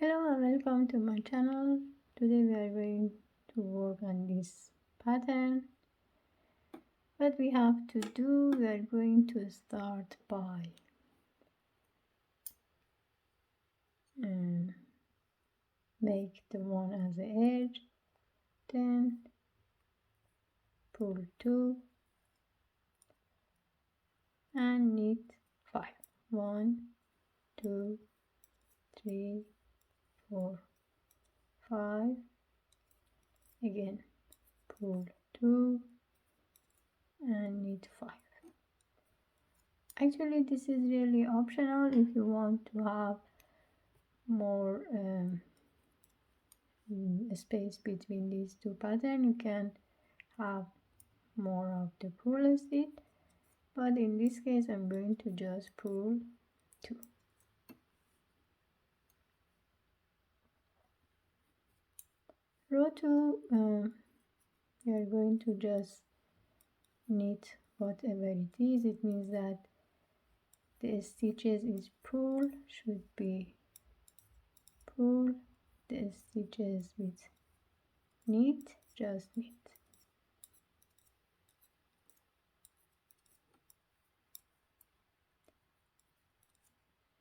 Hello and welcome to my channel. Today we are going to work on this pattern. What we have to do, we are going to start by make the one as the edge, then pull 2 and knit 5. 1, 2, 3, 4, 5. Again, pull 2 and knit 5. Actually, this is really optional. If you want to have more space between these two patterns, you can have more of the pull stitch, but in this case I'm going to just pull 2. Row 2, we are going to just knit whatever it is. It means that the stitches is pull should be pull, the stitches with knit just knit.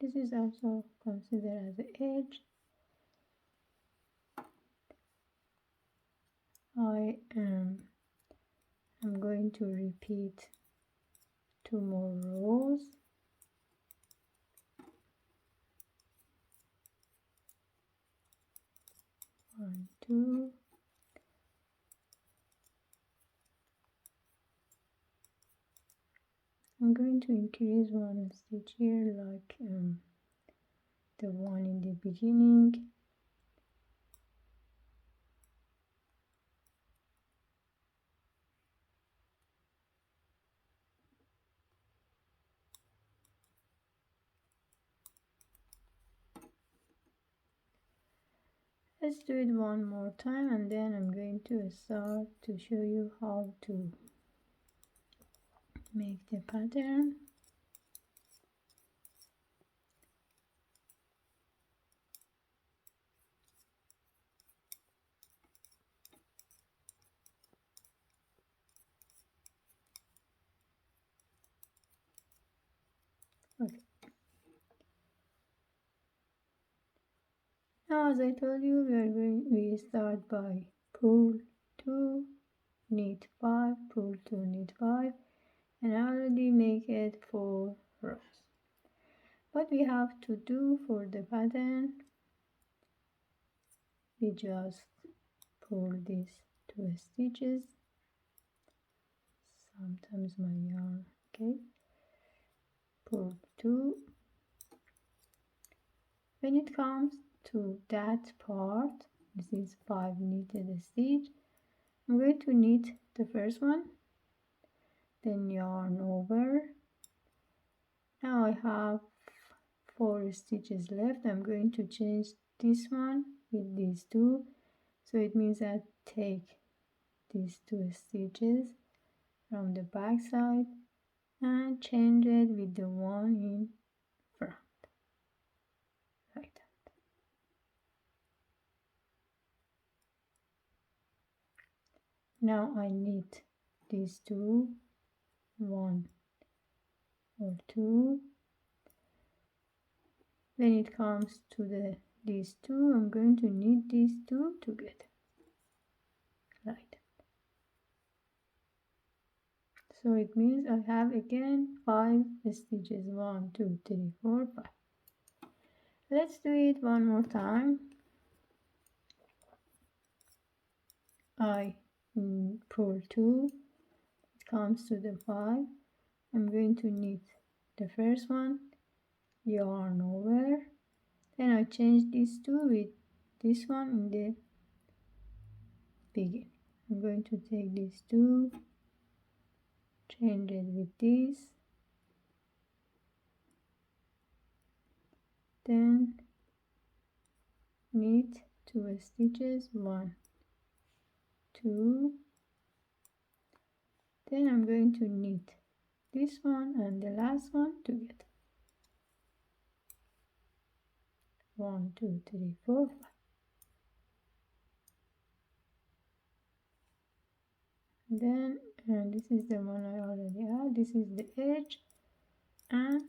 This is also considered as the edge. I'm going to repeat 2 more rows. One, 2. I'm going to increase 1 stitch here like the one in the beginning. Let's do it one more time and then I'm going to start to show you how to make the pattern. Okay. Now, as I told you, we start by pull 2, knit 5, pull 2, knit 5, and I already make it 4 rows. What we have to do for the pattern, we just pull these 2 stitches. Sometimes my yarn, okay. Pull 2. When it comes to that part, this is 5 knitted stitch, I'm going to knit the first one, then yarn over. Now I have 4 stitches left. I'm going to change this one with these 2, so it means that take these 2 stitches from the back side and change it with the one in front, like that. Now I knit these 2, 1 or 2. When it comes to these 2, I'm going to knit these 2 together, like that. So it means I have again 5 stitches. 1, 2, 3, 4, 5. Let's do it one more time. I pull 2, it comes to the 5. I'm going to knit the first one, yarn over, then I change these 2 with this one in the beginning. I'm going to take these 2, change it with this, then knit 2 stitches, 1, 2, then I'm going to knit this one and the last one together, 1 2 3 4 5. Then this is the one I already had. This is the edge and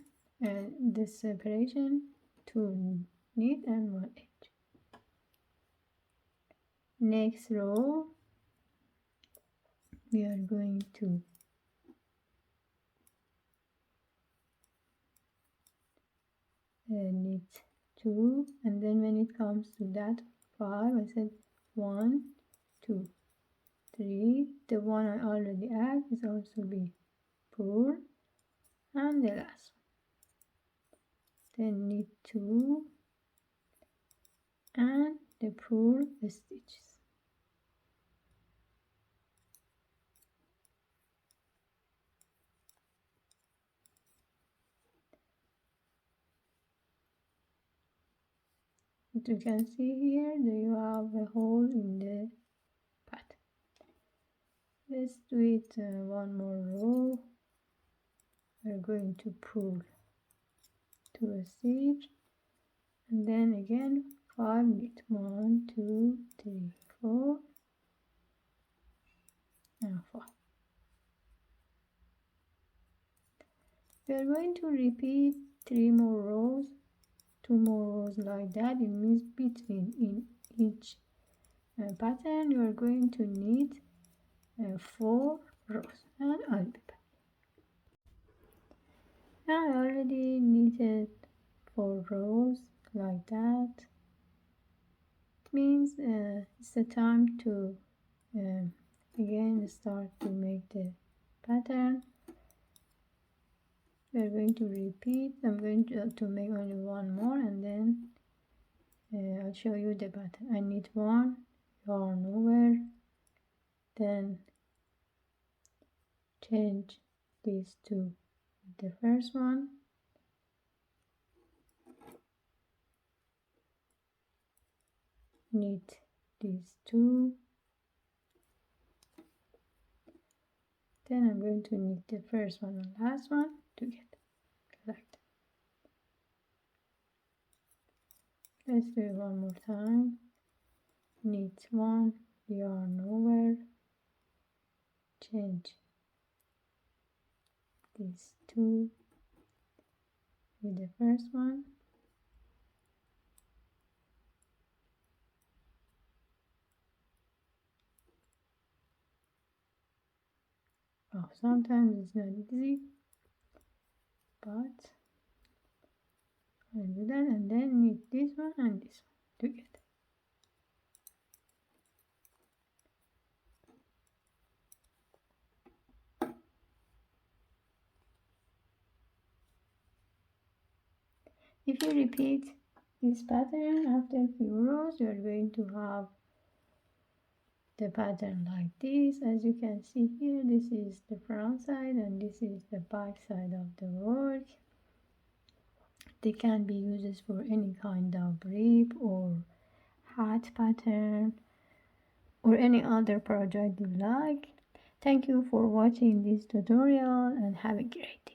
the separation, 2 knit and 1 edge. Next row we are going to knit 2, and then when it comes to that 5, I said 1 2 3. The one I already add is also be pull, and the last one, then knit 2 and the pull stitches. As you can see here, you have a hole in the pattern. Let's do it one more row. We're going to pull to a stitch, and then again 5 knit, 1 2 3 4 and 5. We are going to repeat 3 more rows, 2 more rows like that. It means between in each pattern you are going to knit 4 rows, and I'll be back. Now I already knitted 4 rows like that. It means it's the time to again start to make the pattern. We are going to repeat. I'm going to make only one more, and then I'll show you the pattern. I knit 1, yarn over, then change these to the first one, knit these 2, then I'm going to knit the first one and last one together like that. Let's do it one more time. Knit 1, yarn over, change these 2 with the first one, sometimes it's not easy, but I'll do that, and then knit this one and this one together. If you repeat this pattern after a few rows, you are going to have the pattern like this. As you can see here, this is the front side and this is the back side of the work. They can be used for any kind of rib or hat pattern or any other project you like. Thank you for watching this tutorial and have a great day.